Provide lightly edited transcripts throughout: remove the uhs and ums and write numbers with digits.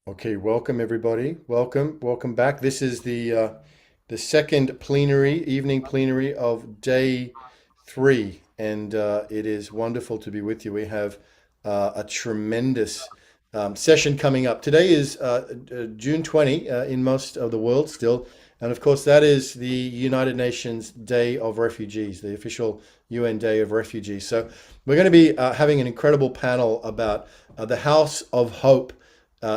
Okay, welcome everybody. Welcome back. This is the second evening plenary of day 3, and it is wonderful to be with you. We have a tremendous session coming up. Today is June 20 in most of the world still, and of course that is the United Nations Day of Refugees, the official UN Day of Refugees. So we're going to be having an incredible panel about the House of Hope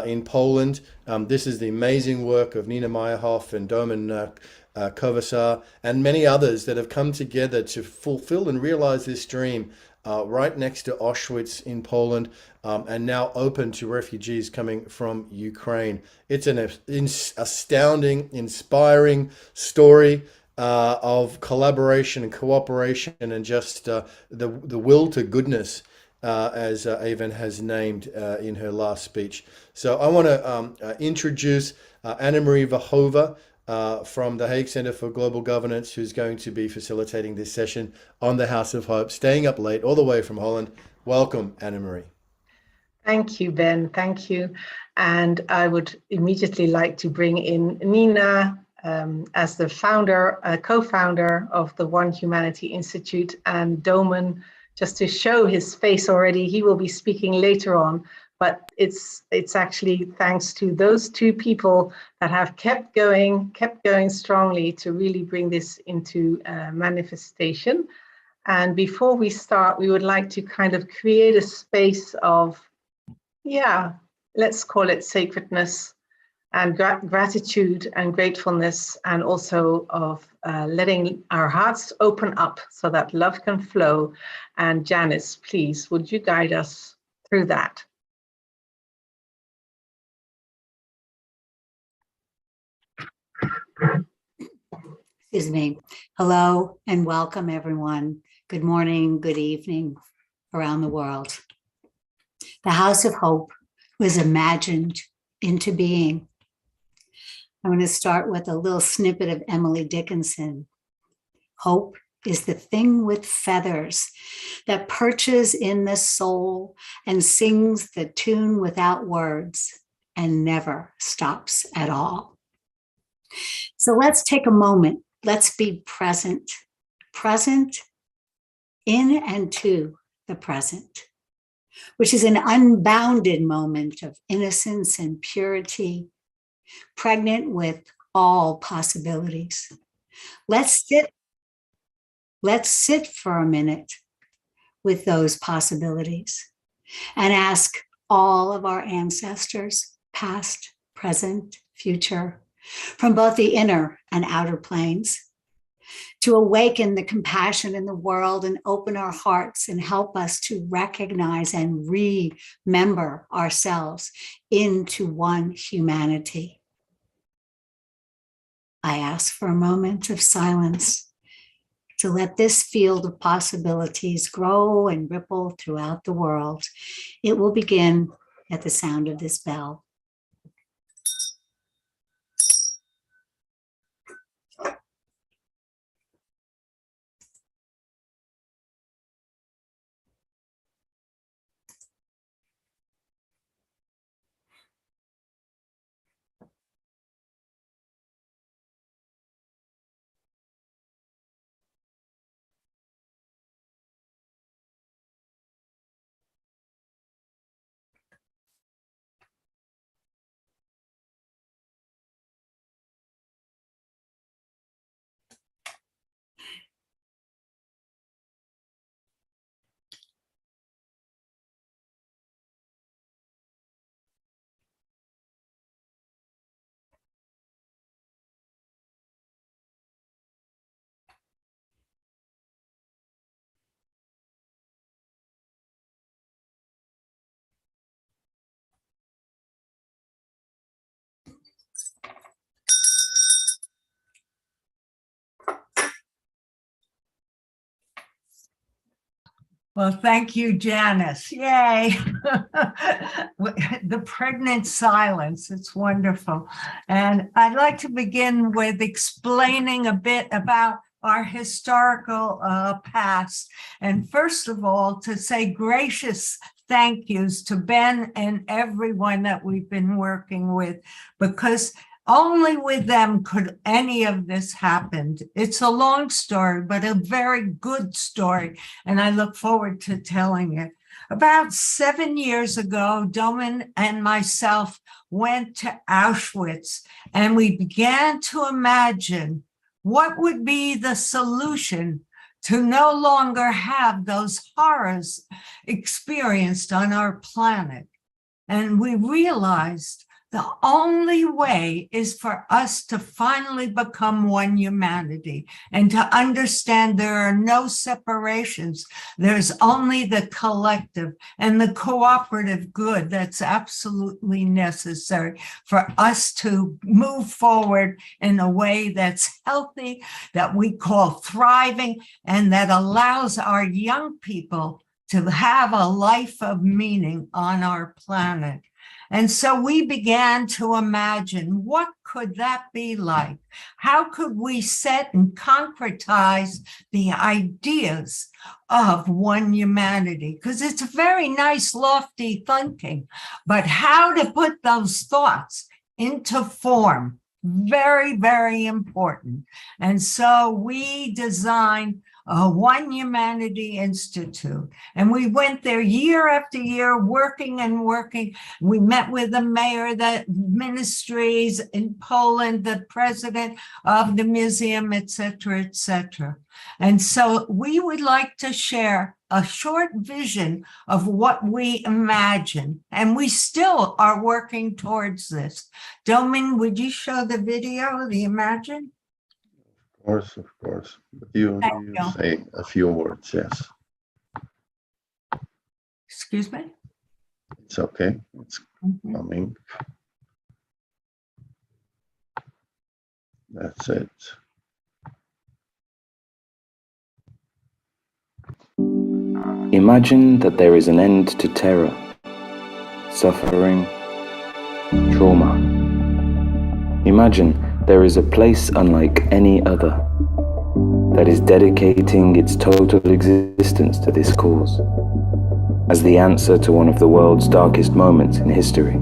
in Poland. This is the amazing work of Nina Meyerhoff and Domen Kovasar and many others that have come together to fulfill and realize this dream right next to Auschwitz in Poland, and now open to refugees coming from Ukraine. It's an astounding, inspiring story of collaboration and cooperation and just the will to goodness, as Avon has named in her last speech. So I want to introduce Anna Marie Verhoeven from the Hague Center for Global Governance, who's going to be facilitating this session on the House of Hope, staying up late all the way from Holland. Welcome, Anna Marie. Thank you, Ben. Thank you. And I would immediately like to bring in Nina as the co-founder of the One Humanity Institute, and Domen, just to show his face already. He will be speaking later on, but it's actually thanks to those two people that have kept going strongly to really bring this into manifestation. And before we start, we would like to kind of create a space of, let's call it sacredness and gratitude and gratefulness, and also of letting our hearts open up so that love can flow. And Janice, please, would you guide us through that? Excuse me. Hello and welcome, everyone. Good morning, good evening around the world. The House of Hope was imagined into being. I'm going to start with a little snippet of Emily Dickinson. Hope is the thing with feathers that perches in the soul and sings the tune without words and never stops at all. So let's take a moment. Let's be present in and to the present, which is an unbounded moment of innocence and purity, pregnant with all possibilities. Let's sit for a minute with those possibilities and ask all of our ancestors, past, present, future, from both the inner and outer planes, to awaken the compassion in the world and open our hearts and help us to recognize and remember ourselves into one humanity. I ask for a moment of silence to let this field of possibilities grow and ripple throughout the world. It will begin at the sound of this bell. Well, thank you, Janice. Yay. The pregnant silence, it's wonderful. And I'd like to begin with explaining a bit about our historical past. And first of all, to say gracious thank yous to Ben and everyone that we've been working with, because only with them could any of this happen. It's a long story, but a very good story, and I look forward to telling it. About 7 years ago, Doman and myself went to Auschwitz, and we began to imagine what would be the solution to no longer have those horrors experienced on our planet. And we realized the only way is for us to finally become one humanity and to understand there are no separations. There's only the collective and the cooperative good that's absolutely necessary for us to move forward in a way that's healthy, that we call thriving, and that allows our young people to have a life of meaning on our planet. And so we began to imagine, what could that be like? How could we set and concretize the ideas of one humanity? Because it's very nice, lofty thinking, but how to put those thoughts into form, very, very important. And so we designed One Humanity Institute. And we went there year after year, working and working. We met with the mayor, the ministries in Poland, the president of the museum, et cetera, And so we would like to share a short vision of what we imagine. And we still are working towards this. Domin, would you show the video, the Imagine? Of course. But you say a few words, yes. Excuse me? It's okay. It's coming. That's it. Imagine that there is an end to terror, suffering, trauma. Imagine there is a place unlike any other that is dedicating its total existence to this cause as the answer to one of the world's darkest moments in history.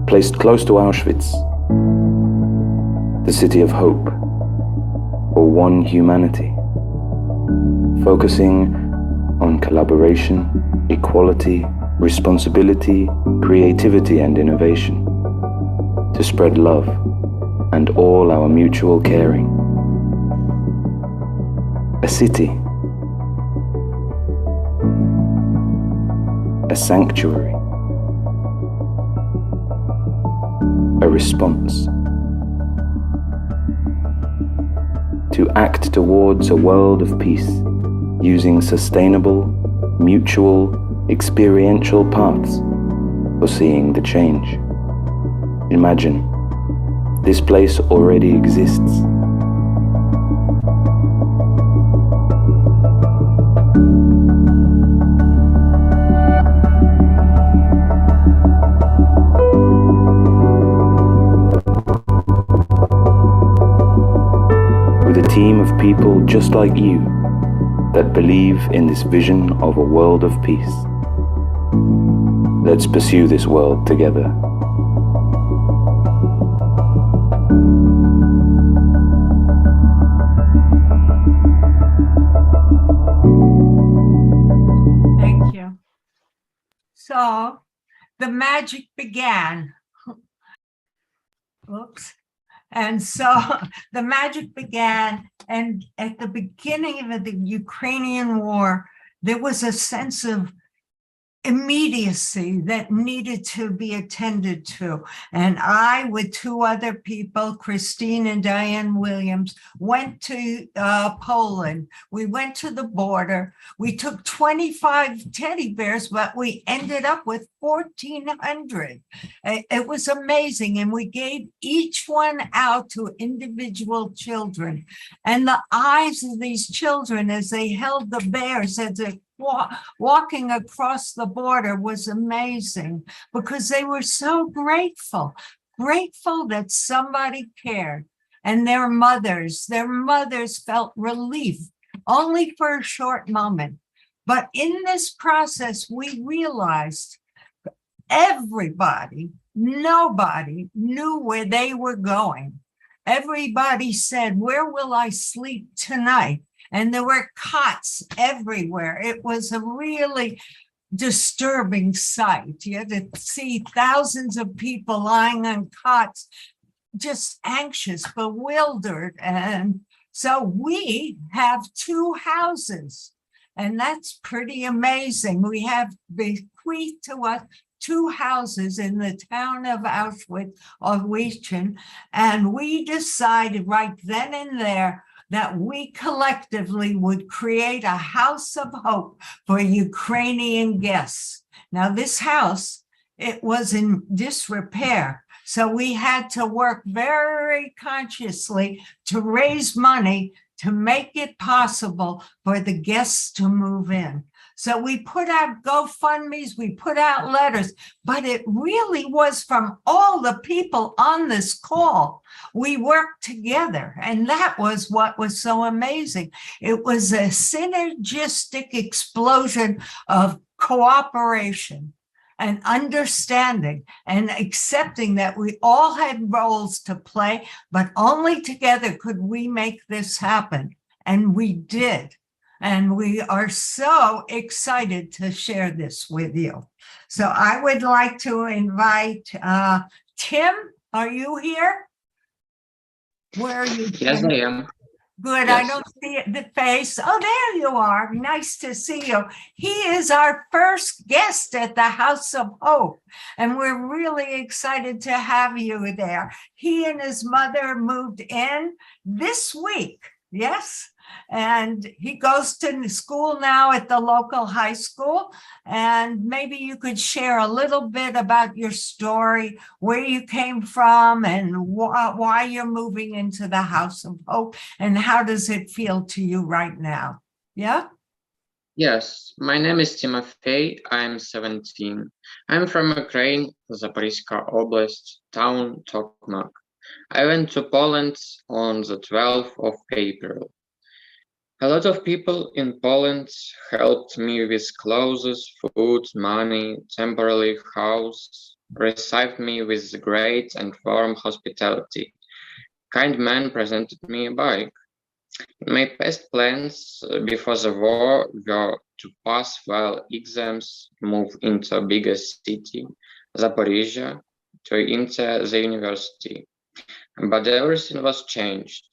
Placed close to Auschwitz, the city of hope, or one humanity, focusing on collaboration, equality, responsibility, creativity, and innovation, to spread love and all our mutual caring. A city, a sanctuary, a response, to act towards a world of peace using sustainable, mutual, experiential paths for seeing the change. Imagine, this place already exists. With a team of people just like you that believe in this vision of a world of peace. Let's pursue this world together. Thank you. So the magic began. Oops. And so the magic began, and at the beginning of the Ukrainian war, there was a sense of immediacy that needed to be attended to. And I, with two other people, Christine and Diane Williams, went to Poland. We went to the border. We took 25 teddy bears, but we ended up with 1,400. It was amazing. And we gave each one out to individual children. And the eyes of these children as they held the bears, as they walking across the border, was amazing, because they were so grateful that somebody cared. And their mothers felt relief only for a short moment, But in this process, we realized everybody, nobody knew where they were going. Everybody said, "Where will I sleep tonight?" And there were cots everywhere. It was a really disturbing sight. You had to see thousands of people lying on cots, just anxious, bewildered. And so we have 2 houses, and that's pretty amazing. We have bequeathed to us 2 houses in the town of Auschwitz, Oswiecim, and we decided right then and there that we collectively would create a house of hope for Ukrainian guests. Now, this house, it was in disrepair, so we had to work very consciously to raise money to make it possible for the guests to move in. So we put out GoFundMes, we put out letters, but it really was from all the people on this call. We worked together, and that was what was so amazing. It was a synergistic explosion of cooperation and understanding and accepting that we all had roles to play, but only together could we make this happen. And we did. And we are so excited to share this with you. So I would like to invite Tim. Are you here? Where are you? Yes, Tim? I am. Good. I Yes. don't see the face. Oh, there you are. Nice to see you. He is our first guest at the House of Hope, and we're really excited to have you there. He and his mother moved in this week. Yes. And he goes to school now at the local high school. And maybe you could share a little bit about your story, where you came from, and why you're moving into the House of Hope, and how does it feel to you right now? Yeah? Yes, my name is Timofey. I'm 17. I'm from Ukraine, Zaporizhzhia Oblast, town Tokmak. I went to Poland on the 12th of April. A lot of people in Poland helped me with clothes, food, money, temporary house, received me with great and warm hospitality. Kind man presented me a bike. My past plans before the war were to pass well exams, move into a bigger city, Zaporizhzhia, to enter the university. But everything was changed.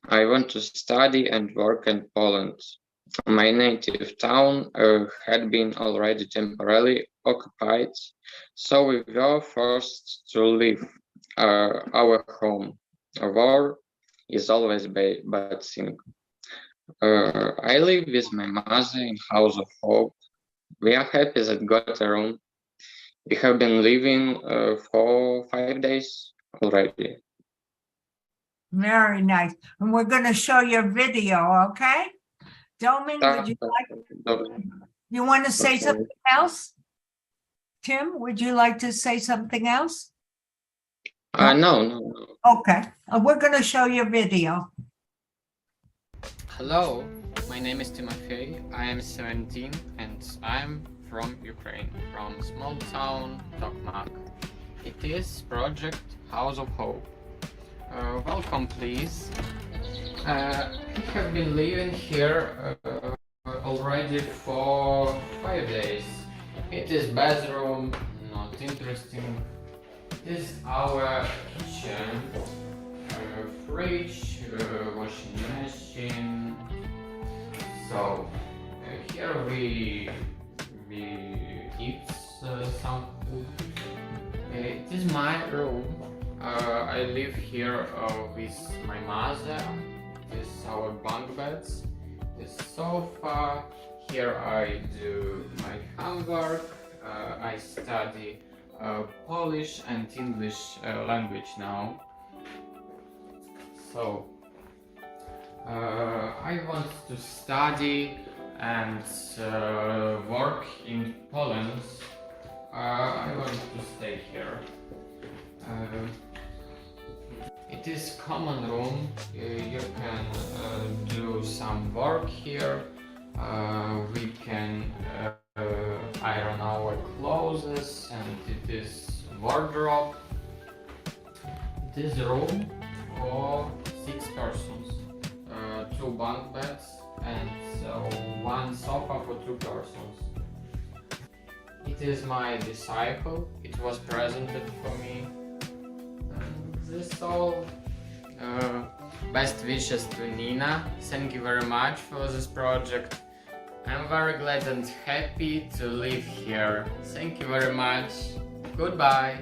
I want to study and work in Poland. My native town had been already temporarily occupied, so we were forced to leave our home. A war is always a bad thing. I live with my mother in House of Hope. We are happy that got a room. We have been living for 5 days already. Very nice. And we're going to show your video, okay? Domin, would you want to say something else? Tim, would you like to say something else? No. Okay, we're going to show your video. Hello, my name is Timofey. I am 17 and I'm from Ukraine, from small town Tokmak. It is project House of Hope. Welcome, please. We have been living here already for 5 days. It is bathroom, not interesting. It is our kitchen, fridge, washing machine. So here we eat some food. It is my room. I live here with my mother. This is our bunk beds. This sofa. Here I do my homework. I study Polish and English language now. So I want to study and work in Poland. I want to stay here. It is common room. You can do some work here. We can iron our clothes, and it is wardrobe. It is room for 6 persons, 2 bunk beds and 1 sofa for 2 persons. It is my disciple. It was presented for me. And this all. Best wishes to Nina. Thank you very much for this project. I'm very glad and happy to live here. Thank you very much. Goodbye.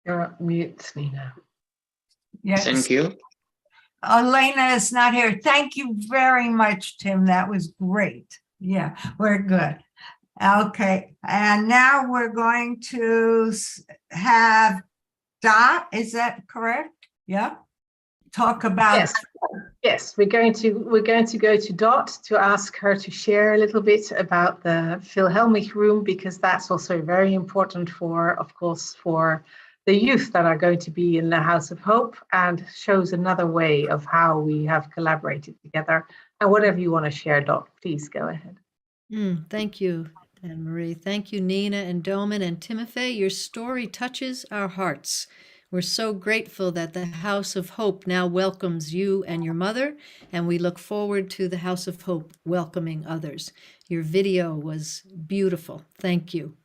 You're on mute, Nina. Yes. Thank you. Elena is not here. Thank you very much, Tim. That was great. Yeah, we're good. Okay, and now we're going to have Dot, is that correct? Yeah. Talk about. Yes. Yes, we're going to go to Dot to ask her to share a little bit about the Philhelmich room, because that's also very important for, of course, for the youth that are going to be in the House of Hope, and shows another way of how we have collaborated together. And whatever you want to share, Dot, please go ahead. Thank you, Anne-Marie. Thank you, Nina and Doman and Timothy. Your story touches our hearts. We're so grateful that the House of Hope now welcomes you and your mother, and we look forward to the House of Hope welcoming others. Your video was beautiful. Thank you.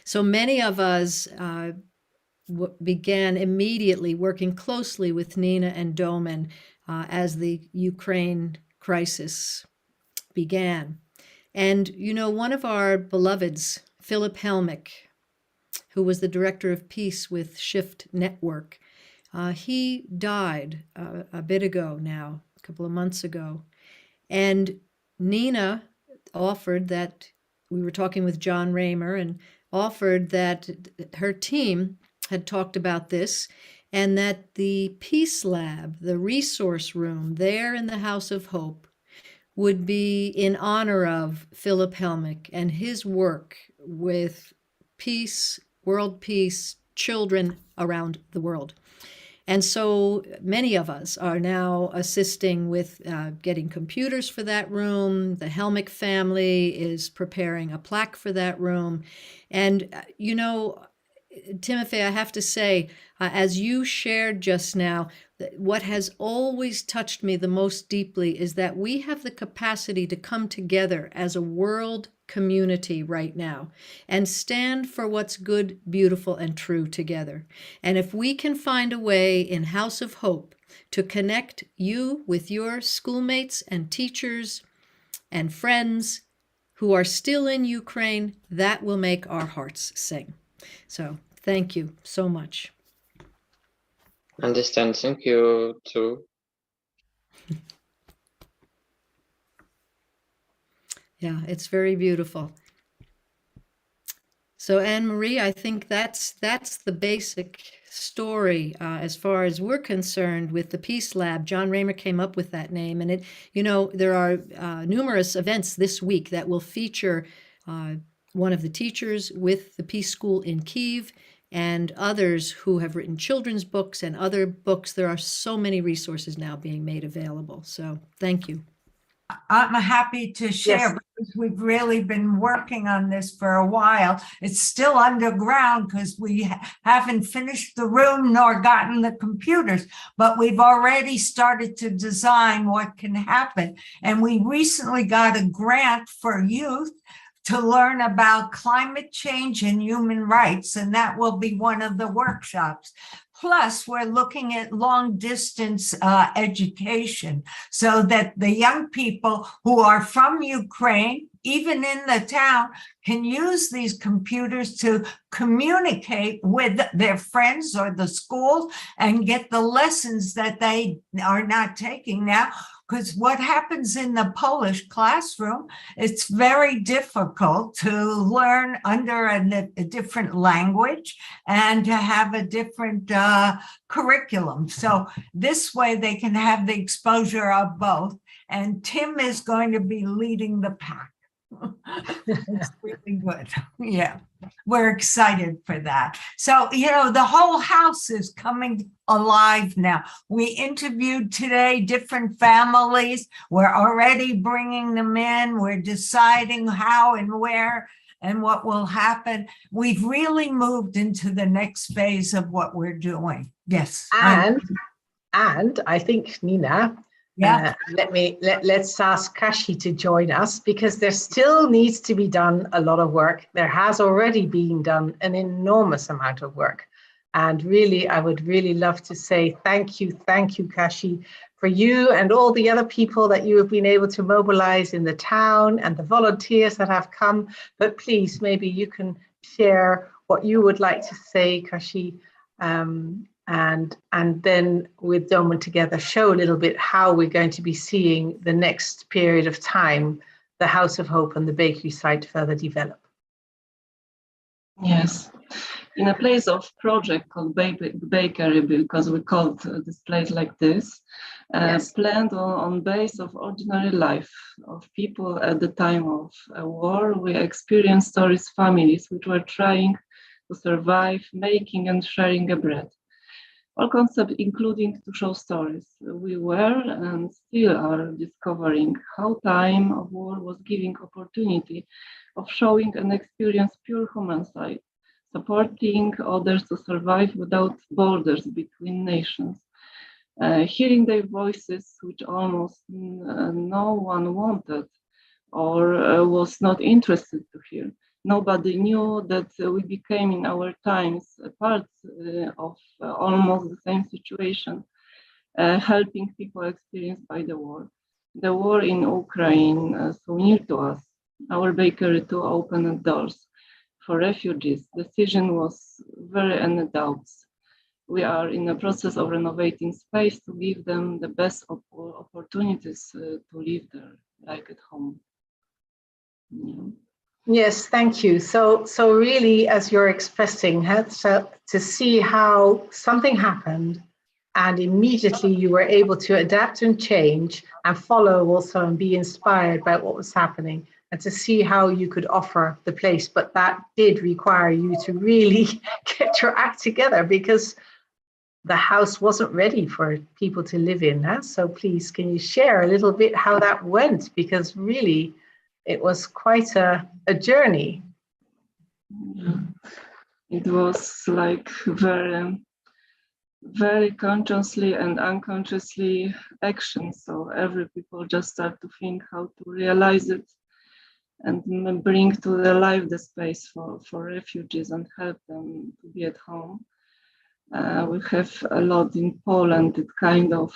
So many of us began immediately working closely with Nina and Doman as the Ukraine crisis began. And, you know, one of our beloveds, Philip Helmick, who was the director of peace with Shift Network, he died a bit ago now, a couple of months ago. And Nina offered that, we were talking with John Raymer, and offered that her team had talked about this, and that the Peace Lab, the resource room there in the House of Hope, would be in honor of Philip Helmick and his work with peace, world peace, children around the world. And so many of us are now assisting with getting computers for that room. The Helmick family is preparing a plaque for that room. And, you know, Timothy, I have to say, as you shared just now, what has always touched me the most deeply is that we have the capacity to come together as a world community right now and stand for what's good, beautiful, and true together. And if we can find a way in House of Hope to connect you with your schoolmates and teachers and friends who are still in Ukraine, that will make our hearts sing. So thank you so much. Understand. Thank you too. Yeah, it's very beautiful. So Anne-Marie, I think that's the basic story as far as we're concerned with the Peace Lab. John Raymer came up with that name, and it, you know, there are numerous events this week that will feature one of the teachers with the Peace School in Kyiv and others who have written children's books and other books. There are so many resources now being made available. So thank you. I'm happy to share, Yes. because we've really been working on this for a while. It's still underground because we haven't finished the room nor gotten the computers, but we've already started to design what can happen. And we recently got a grant for youth to learn about climate change and human rights, and that will be one of the workshops. Plus, we're looking at long distance education so that the young people who are from Ukraine, even in the town, can use these computers to communicate with their friends or the schools and get the lessons that they are not taking now. Because what happens in the Polish classroom, it's very difficult to learn under a different language and to have a different curriculum. So this way they can have the exposure of both. And Tim is going to be leading the pack. It's really good. Yeah, we're excited for that. So, the whole house is coming alive now. We interviewed today different families. We're already bringing them in. We're deciding how and where and what will happen. We've really moved into the next phase of what we're doing. Yes. And I think, Nina, Yeah. let's ask Kashi to join us, because there still needs to be done a lot of work. There has already been done an enormous amount of work. And really, I would really love to say thank you, Kashi, for you and all the other people that you have been able to mobilize in the town and the volunteers that have come. But please, maybe you can share what you would like to say, Kashi, and then with Doman together show a little bit how we're going to be seeing the next period of time, the House of Hope and the bakery site further develop. Yes, in a place of project called bakery, because we called this place like this, Yes. planned on base of ordinary life of people at the time of a war. We experienced stories, families which were trying to survive, making and sharing a bread. All concepts including to show stories. We were and still are discovering how time of war was giving opportunity of showing and experience pure human side, supporting others to survive without borders between nations, hearing their voices which almost no one wanted or was not interested to hear. Nobody knew that we became in our times a part of almost the same situation, helping people experienced by the war. The war in Ukraine, so near to us, our bakery to open doors for refugees. Decision was very any doubts. We are in the process of renovating space to give them the best opportunities to live there, like at home. Yeah. Yes, thank you. So really, as you're expressing, to see how something happened and immediately you were able to adapt and change and follow also and be inspired by what was happening, and to see how you could offer the place. But that did require you to really get your act together, because the house wasn't ready for people to live in. Huh? So please, can you share a little bit how that went? Because really, it was quite a journey. Yeah. It was like very, very consciously and unconsciously action. So every people just start to think how to realize it and bring to the life the space for refugees and help them to be at home. We have a lot in Poland, that kind of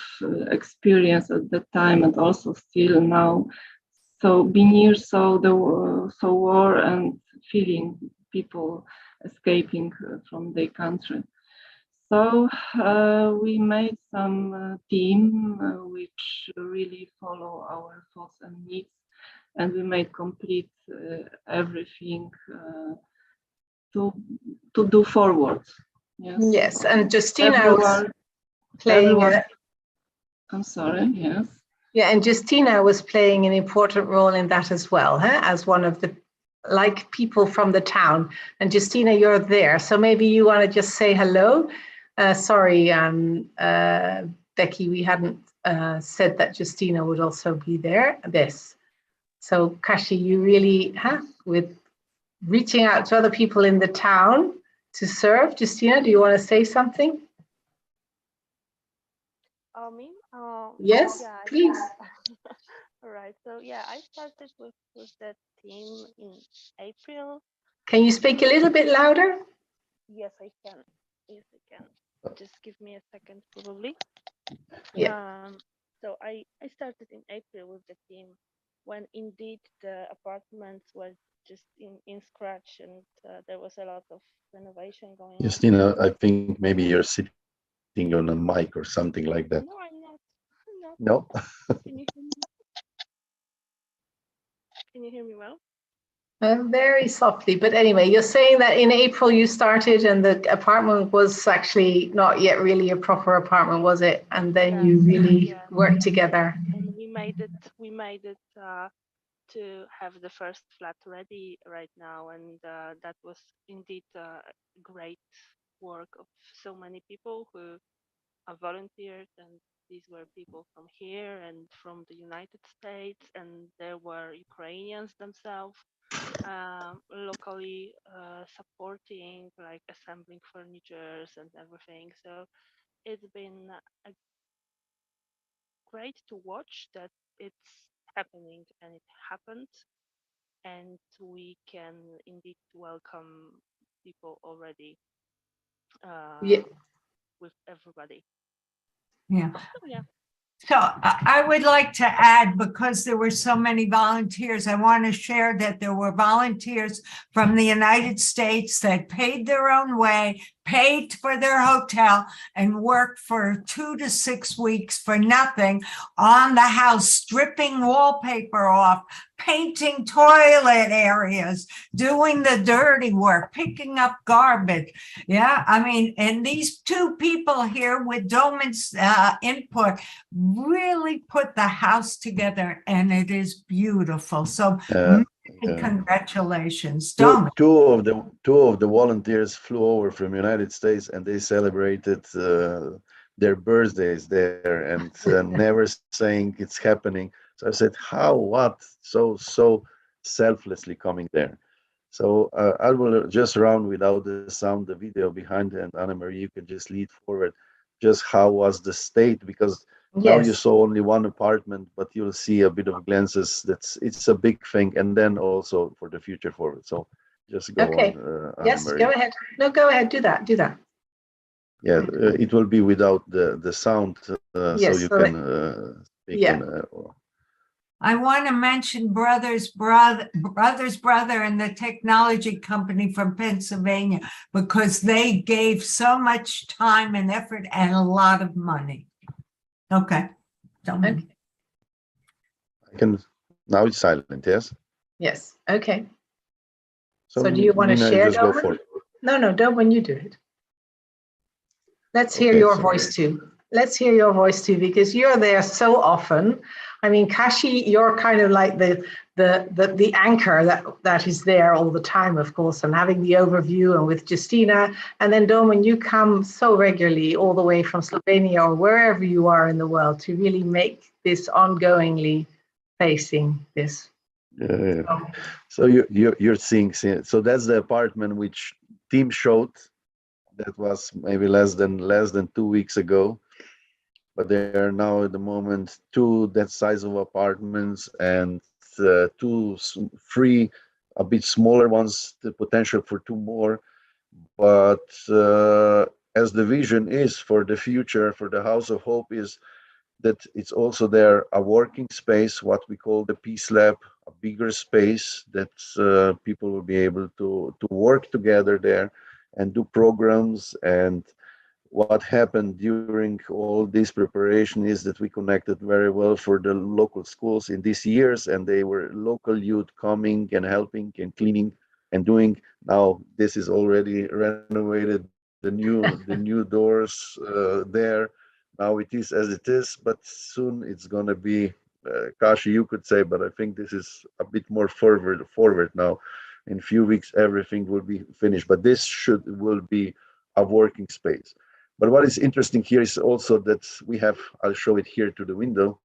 experience at that time and also still now. So being near the war and feeling people escaping from their country. So we made some team which really follow our thoughts and needs, and we made complete everything to do forward. Yes. Yes, and Justina was playing. I'm sorry. Yes. Yeah, and Justina was playing an important role in that as well, huh? As one of the people from the town. And Justina, you're there, so maybe you want to just say hello. Sorry, Becky, we hadn't said that Justina would also be there. So Kashi, you really, with reaching out to other people in the town to serve. Justina, do you want to say something? Me? Yes, yeah, please. All right. So yeah, I started with that team in April. Can you speak a little bit louder? Yes, I can. Yes, I can. Just give me a second, probably. Yeah. So I started in April with the team when indeed the apartments was just in scratch, and there was a lot of renovation going on. Justina, I think maybe you're sitting on a mic or something like that. No, I'm not. No? Can you hear me? Can you hear me well? Very softly, but anyway, you're saying that in April you started and the apartment was actually not yet really a proper apartment, was it? And then you really worked together. And we made it to have the first flat ready right now, and that was indeed great work of so many people who volunteered, and these were people from here and from the United States, and there were Ukrainians themselves locally supporting, like assembling furnitures and everything. So it's been great to watch that it's happening, and it happened, and we can indeed welcome people already Yeah. with everybody. Yeah. So yeah. So I would like to add, because there were so many volunteers, I want to share that there were volunteers from the United States that paid their own way, paid for their hotel, and worked for 2 to 6 weeks for nothing on the house, stripping wallpaper off, painting toilet areas, doing the dirty work, picking up garbage. Yeah, I mean, and these two people here with Doman's input really put the house together, and it is beautiful. So congratulations, Doman. Two of the volunteers flew over from United States, and they celebrated their birthdays there, and never saying it's happening. So I said, how, what, so selflessly coming there. So I will just round without the sound, the video behind, and Anna-Marie, you can just lead forward just how was the state, because now you Yes. saw only one apartment, but you'll see a bit of glances. It's a big thing, and then also for the future forward. So just go Okay. on, Yes, Anna-Marie. go ahead. No, go ahead. Do that. Do that. Yeah, it will be without the sound, so Yes, you so can speak. yeah. I want to mention Brother's brother and the technology company from Pennsylvania, because they gave so much time and effort and a lot of money. Okay. Okay. I can, now it's silent, yes? Yes. Okay. So So do you want to Nina, share, just go Doman? for it. No, Doman, you do it. Let's hear Okay, your so- voice too. Let's hear your voice too, because you're there so often. I mean, Kashi, you're kind of like the anchor that is there all the time, of course, and having the overview, and with Justina. And then Doman, you come so regularly all the way from Slovenia or wherever you are in the world to really make this ongoingly facing this. Yeah. So you're seeing, so that's the apartment which team showed. That was maybe less than 2 weeks ago, but there are now at the moment 2 that size of apartments, and 2 free, a bit smaller ones, the potential for 2 more. But as the vision is for the future for the House of Hope is that it's also there a working space, what we call the Peace Lab, a bigger space that people will be able to work together there and do programs. And what happened during all this preparation is that we connected very well for the local schools in these years, and they were local youth coming and helping and cleaning and doing. Now this is already renovated, the new doors there. Now it is as it is, but soon it's gonna be Kashi, you could say, but I think this is a bit more forward now. In few weeks everything will be finished, but this will be a working space. But what is interesting here is also that we have, I'll show it here to the window.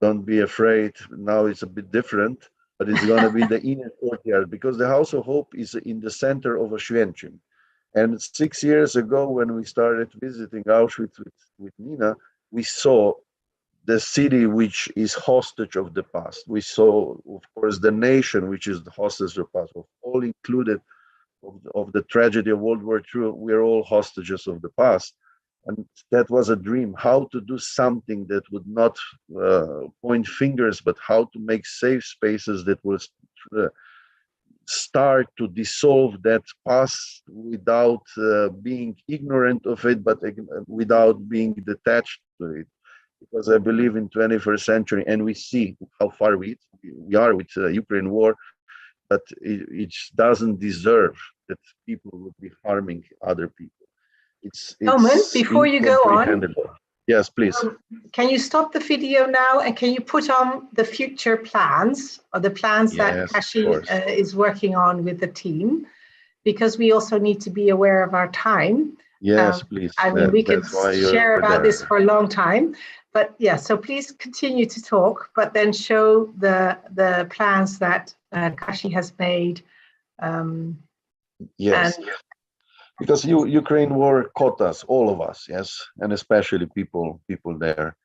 Don't be afraid, now it's a bit different, but it's gonna be the inner courtyard, because the House of Hope is in the center of Oswiecim. And 6 years ago, when we started visiting Auschwitz with Nina, we saw the city which is hostage of the past. We saw, of course, the nation which is the hostage of the past, all included of the tragedy of World War II. We're all hostages of the past. And that was a dream, how to do something that would not point fingers, but how to make safe spaces that will start to dissolve that past without being ignorant of it, but without being detached to it. Because I believe in 21st century, and we see how far we are with the Ukraine war, but it doesn't deserve that people would be harming other people. It's Doman, before you go on, incomprehensible. Yes, please. Can you stop the video now and can you put on the future plans or the plans that Yes, of Kashi course. is working on with the team? Because we also need to be aware of our time. Yes, please. I mean, we could That's why share you're about this there. for a long time, but yeah, so please continue to talk, but then show the plans that Kashi has made. Yes. And Because Ukraine war caught us, all of us, yes, and especially people there.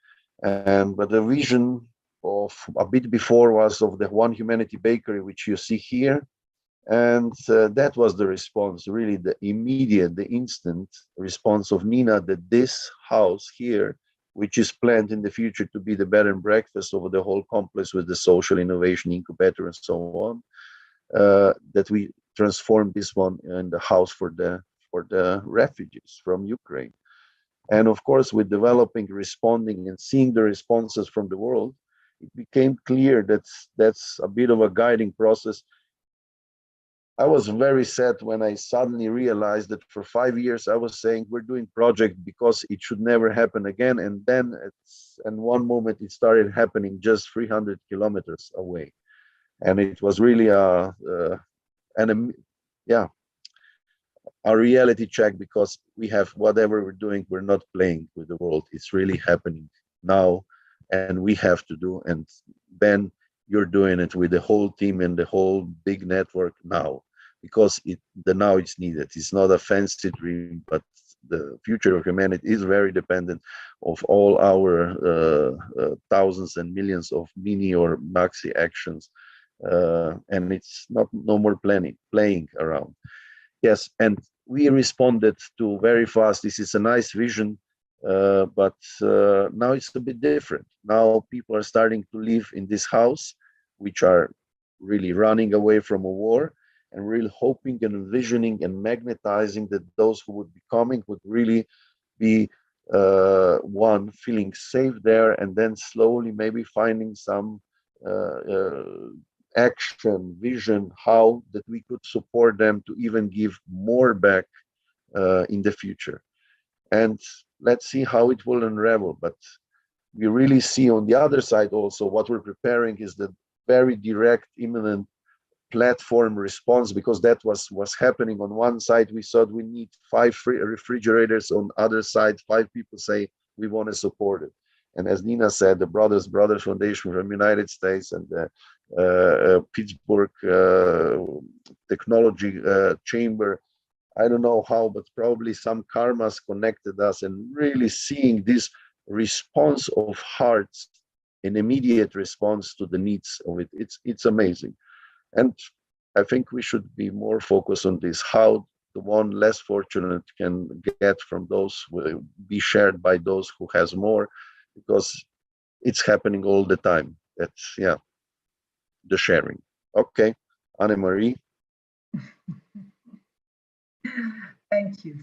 But the vision of a bit before was of the One Humanity Bakery, which you see here, and that was the response, really the immediate, the instant response of Nina, that this house here, which is planned in the future to be the bed and breakfast over the whole complex with the social innovation incubator and so on, that we transform this one in the house for the refugees from Ukraine. And of course, with developing, responding, and seeing the responses from the world, it became clear that that's a bit of a guiding process. I was very sad when I suddenly realized that for 5 years I was saying we're doing project because it should never happen again, and then one moment it started happening just 300 kilometers away, and it was really a reality check, because we have, whatever we're doing, we're not playing with the world. It's really happening now, and we have to do. And Ben, you're doing it with the whole team and the whole big network now, because now it's needed. It's not a fancy dream, but the future of humanity is very dependent of all our thousands and millions of mini or maxi actions, and it's no more playing around. Yes, and we responded to very fast. This is a nice vision, but now it's a bit different. Now people are starting to live in this house, which are really running away from a war, and really hoping and envisioning and magnetizing that those who would be coming would really be one, feeling safe there, and then slowly maybe finding some action, vision, how that we could support them to even give more back in the future. And let's see how it will unravel. But we really see on the other side also what we're preparing is the very direct, imminent platform response, because that was happening. On one side we thought we need 5 refrigerators, on other side 5 people say we want to support it. And as Nina said, the Brothers Foundation from the United States and the Pittsburgh Technology Chamber, I don't know how, but probably some karmas connected us, and really seeing this response of hearts, an immediate response to the needs of it. It's amazing. And I think we should be more focused on this, how the one less fortunate can get from those, will be shared by those who has more, because it's happening all the time. That's, yeah, the sharing. Okay, Anne-Marie. thank you.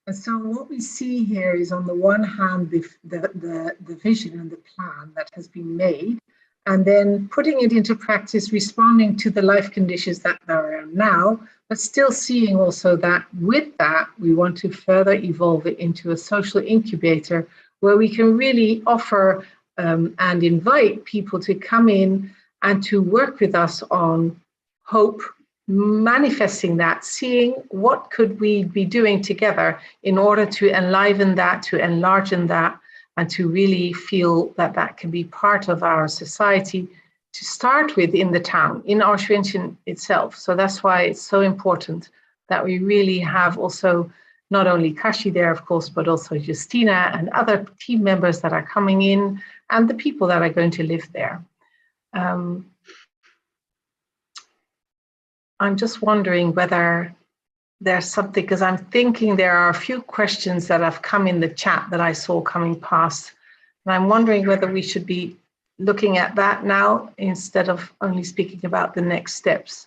And so what we see here is, on the one hand, the vision and the plan that has been made, and then putting it into practice, responding to the life conditions that there are now, but still seeing also that with that, we want to further evolve it into a social incubator where we can really offer and invite people to come in and to work with us on hope, manifesting that, seeing what could we be doing together in order to enliven that, to enlargen that, and to really feel that that can be part of our society, to start with in the town, in Auschwitz itself. So that's why it's so important that we really have also not only Kashi there, of course, but also Justina and other team members that are coming in, and the people that are going to live there. I'm just wondering whether there's something, because I'm thinking there are a few questions that have come in the chat that I saw coming past. And I'm wondering whether we should be looking at that now instead of only speaking about the next steps.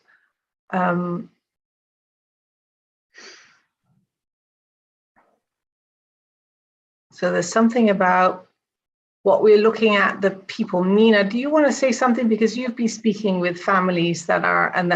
So there's something about what we're looking at, the people. Nina, do you want to say something? Because you've been speaking with families that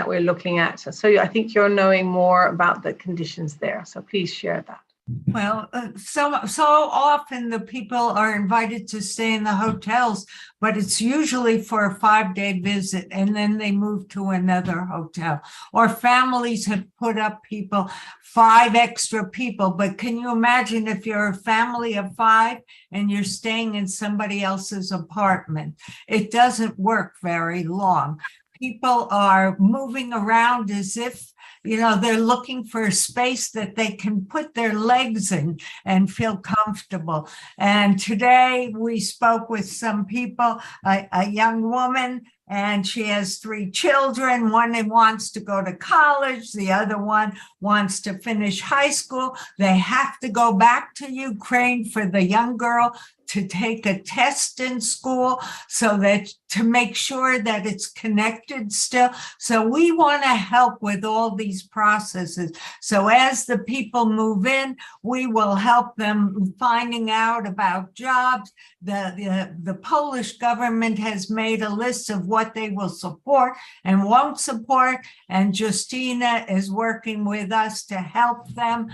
we're looking at. So I think you're knowing more about the conditions there. So please share that. Well, so often the people are invited to stay in the hotels, but it's usually for a 5-day visit and then they move to another hotel. Or families have put up people, 5 extra people. But can you imagine if you're a family of 5 and you're staying in somebody else's apartment? It doesn't work very long. People are moving around as if they're looking for a space that they can put their legs in and feel comfortable. And today we spoke with some people, a young woman, and she has 3 children. One wants to go to college. The other one wants to finish high school. They have to go back to Ukraine for the young girl to take a test in school so that to make sure that it's connected still. So we want to help with all these processes. So as the people move in, we will help them finding out about jobs. The Polish government has made a list of what they will support and won't support, and Justina is working with us to help them.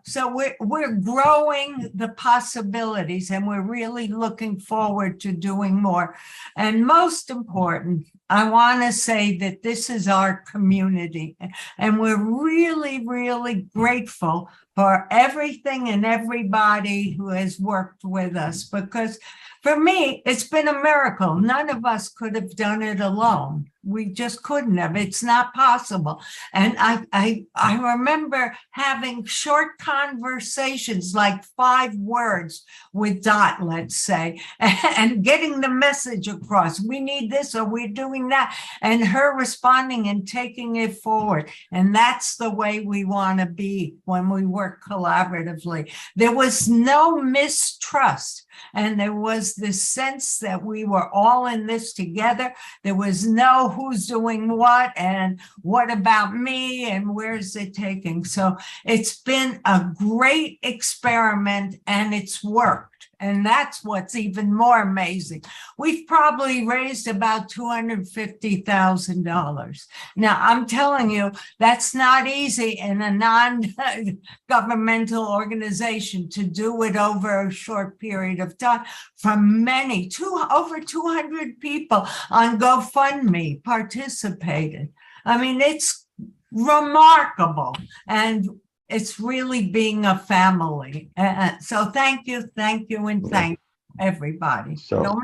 So we're growing the possibilities, and we're really looking forward to doing more. And most important, I want to say that this is our community, and we're really, really grateful for everything and everybody who has worked with us, because for me, it's been a miracle. None of us could have done it alone. We just couldn't have. It's not possible. And I remember having short conversations, like 5 words with Dot, let's say, and getting the message across. We need this, or we're doing that. And her responding and taking it forward. And that's the way we want to be when we work collaboratively. There was no mistrust. And there was this sense that we were all in this together. There was no who's doing what and what about me and where's it taking. So it's been a great experiment and it's worked. And that's what's even more amazing. We've probably raised about $250,000. Now, I'm telling you, that's not easy in a non-governmental organization to do it over a short period of time. From over 200 people on GoFundMe participated. I mean, it's remarkable. And it's really being a family. So thank you, and thank everybody. So,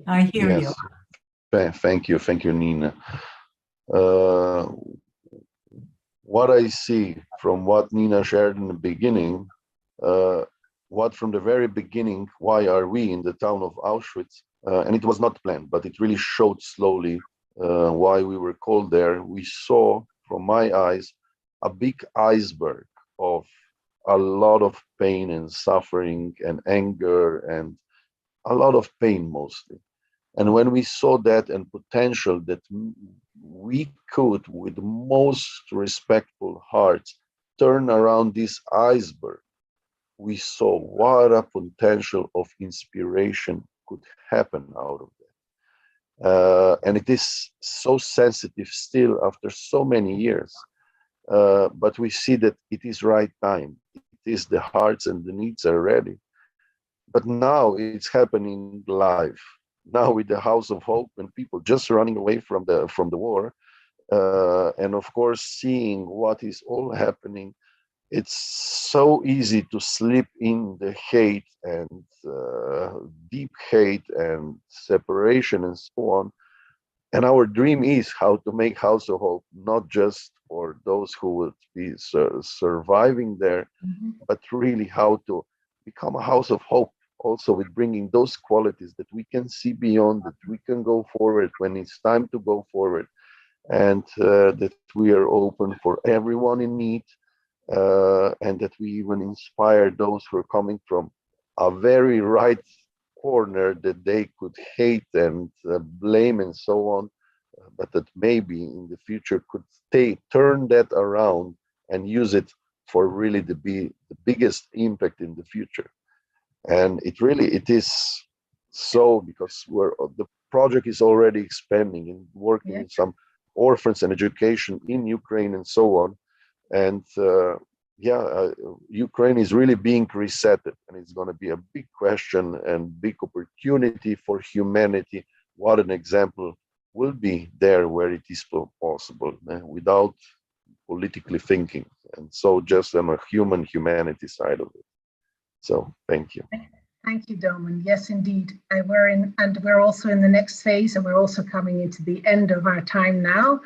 I hear yes. Thank you, Nina. What I see from what Nina shared in the beginning, from the very beginning, why are we in the town of Auschwitz? And it was not planned, but it really showed slowly why we were called there. We saw, from my eyes, a big iceberg of a lot of pain and suffering and anger and a lot of pain mostly. And when we saw that and potential that we could, with the most respectful hearts, turn around this iceberg, we saw what a potential of inspiration could happen out of that. And it is so sensitive still after so many years. But we see that it is right time. It is the hearts and the needs are ready. But now it's happening live. Now with the House of Hope and people just running away from the war, and of course seeing what is all happening, it's so easy to slip in the hate and deep hate and separation and so on. And our dream is how to make House of Hope not just for those who would be surviving there, but really how to become a House of Hope, also with bringing those qualities that we can see beyond, that we can go forward when it's time to go forward, and that we are open for everyone in need, and that we even inspire those who are coming from a very right corner that they could hate and blame and so on, but that maybe in the future could turn that around and use it for really the biggest impact in the future. And it is so, because the project is already expanding and working in some orphans and education in Ukraine and so on. And Ukraine is really being resetted, and it's going to be a big question and big opportunity for humanity. What an example will be there where it is possible, without politically thinking, and so just on a humanity side of it. So thank you. Thank you, Doman. Yes, indeed. We're also in the next phase, and we're also coming into the end of our time now.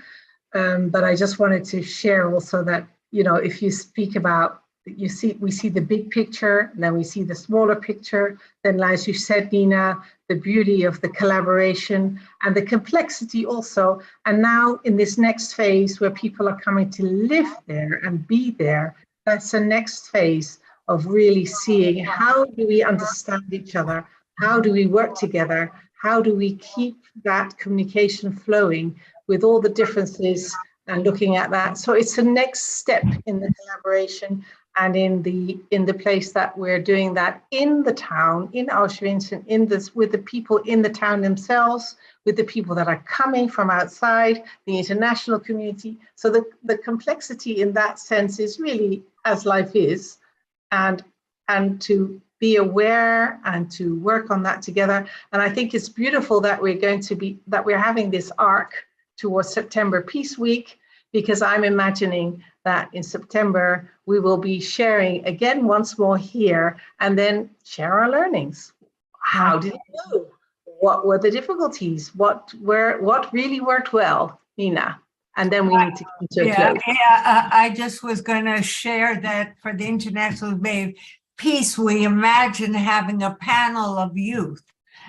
But I just wanted to share also that, if you speak about, we see the big picture, then we see the smaller picture, then as you said, Nina, the beauty of the collaboration and the complexity also. And now in this next phase where people are coming to live there and be there, that's the next phase of really seeing how do we understand each other, how do we work together, how do we keep that communication flowing with all the differences and looking at that. So it's the next step in the collaboration and in the place that we're doing that in the town, in Auschwitz, and with the people in the town themselves, with the people that are coming from outside, the international community. So the complexity in that sense is really as life is, and to be aware and to work on that together. And I think it's beautiful that we're having this arc towards September Peace Week, because I'm imagining that in September, we will be sharing again once more here, and then share our learnings. How did it go? What were the difficulties? What really worked well, Nina? And then we need to come to a close. I just was going to share that for the International Day of Peace, we imagine having a panel of youth,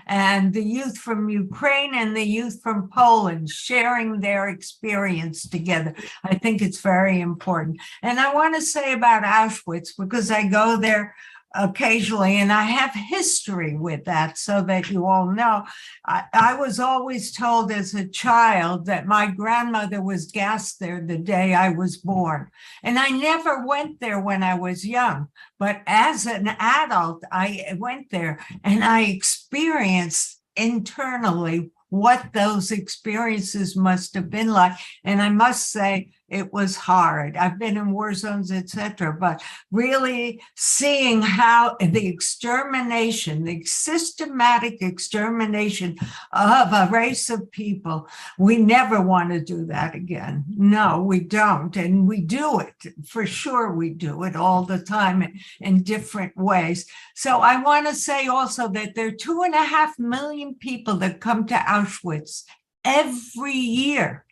and the youth from Ukraine and the youth from Poland sharing their experience together. I think it's very important. And I want to say about Auschwitz, because I go there occasionally and I have history with that, so that you all know. I was always told as a child that my grandmother was gassed there the day I was born. And I never went there when I was young. But as an adult, I went there and I experienced internally what those experiences must have been like. And I must say, it was hard. I've been in war zones, etc., but really seeing how the extermination, the systematic extermination of a race of people, we never want to do that again. No, we don't. And we do it. For sure, we do it all the time in different ways. So I want to say also that there are 2.5 million people that come to Auschwitz every year.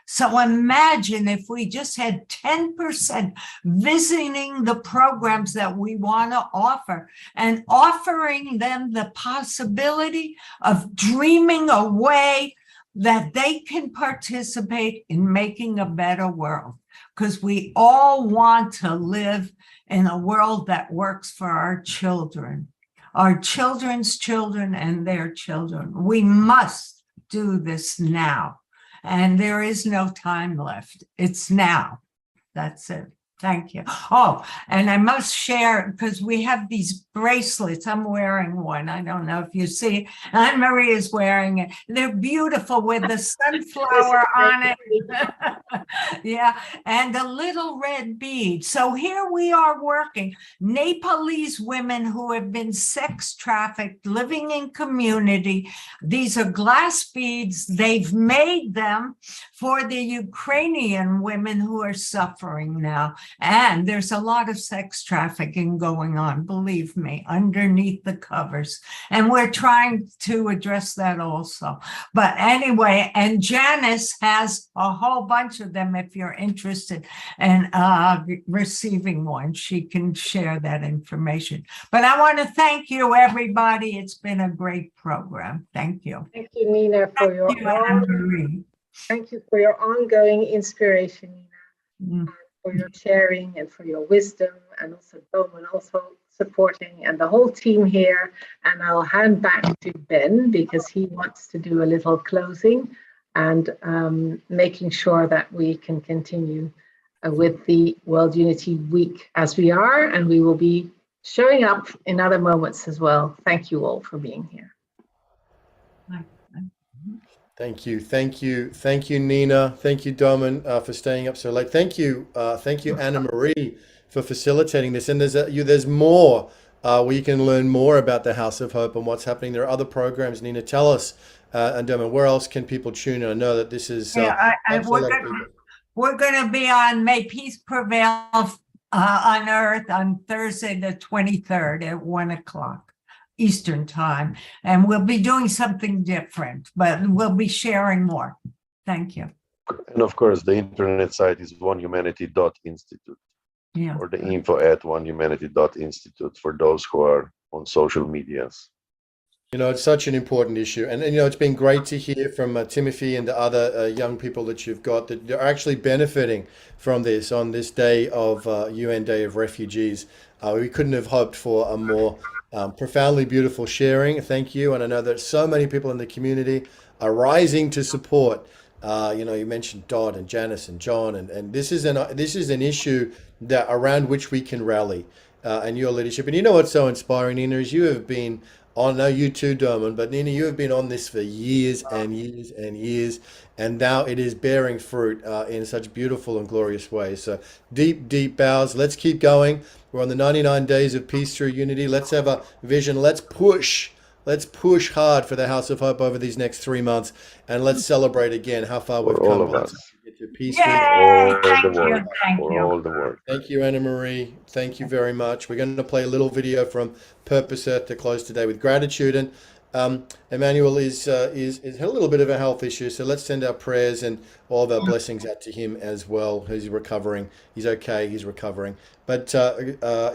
So imagine if we just had 10% visiting the programs that we want to offer and offering them the possibility of dreaming a way that they can participate in making a better world. Because we all want to live in a world that works for our children, our children's children and their children. We must do this now. And there is no time left. It's now. That's it. Thank you. Oh, and I must share, because we have these bracelets. I'm wearing one. I don't know if you see. Anne-Marie is wearing it. They're beautiful with the sunflower on it. Yeah, and a little red bead. So here we are working. Nepalese women who have been sex trafficked, living in community. These are glass beads. They've made them for the Ukrainian women who are suffering now. And there's a lot of sex trafficking going on, believe me, underneath the covers. And we're trying to address that also. But anyway, and Janice has a whole bunch of them if you're interested in receiving one. She can share that information. But I want to thank you, everybody. It's been a great program. Thank you. Thank you, Nina, for Thank you for your ongoing inspiration, Nina. For your sharing and for your wisdom, and also Doman also supporting, and the whole team here. And I'll hand back to Ben because he wants to do a little closing and making sure that we can continue with the World Unity Week as we are, and we will be showing up in other moments as well. Thank you all for being here. Thank you, Nina. Thank you, Doman, for staying up so late. Thank you, Anna Marie, for facilitating this. And there's more where you can learn more about the House of Hope and what's happening. There are other programs. Nina, tell us, and Doman, where else can people tune in? I know that this is Yeah, helps a lot of people. we're going to be on May Peace Prevail on Earth on Thursday, the 23rd at 1 o'clock Eastern time. And we'll be doing something different, but we'll be sharing more. Thank you. And of course, the internet site is onehumanity.institute, Yeah. or the info@onehumanity.institute for those who are on social medias. You know, it's such an important issue. And you know, it's been great to hear from Timothy and the other young people that you've got that are actually benefiting from this on this day of UN Day of Refugees. We couldn't have hoped for a more profoundly beautiful sharing. Thank you. And I know that so many people in the community are rising to support. You know, you mentioned Dodd and Janice and John, and this is an issue that around which we can rally, and your leadership. And you know what's so inspiring, Nina, is you have been on, no, you too, Dermot, but Nina, you have been on this for years and years and years, and now it is bearing fruit in such beautiful and glorious ways. So deep, deep bows. Let's keep going. We're on the 99 days of peace through unity. Let's have a vision. Let's push. Let's push hard for the House of Hope over these next 3 months, and let's celebrate again how far we've For all come. of us. Get to peace Yay! For Thank the you. work. Thank For you. all the work. Thank you, Anna Marie. Thank you very much. We're going to play a little video from Purpose Earth to close today with gratitude. And Emmanuel is had a little bit of a health issue, so let's send our prayers and all of our blessings out to him as well. He's recovering. He's okay. He's recovering. But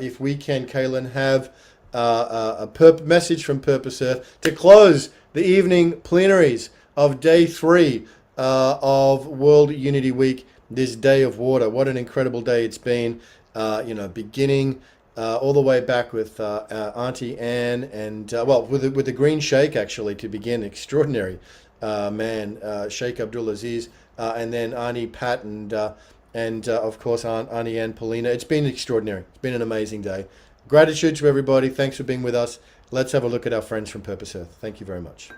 if we can, Kaylin, have a message from Purpose Earth to close the evening plenaries of day 3 of World Unity Week. This day of water. What an incredible day it's been. You know, beginning all the way back with Auntie Anne and well, with the green sheikh actually to begin. Extraordinary man, Sheikh Abdulaziz, and then Auntie Pat and of course Auntie Anne Paulina. It's been extraordinary. It's been an amazing day. Gratitude to everybody. Thanks for being with us. Let's have a look at our friends from Purpose Earth. Thank you very much.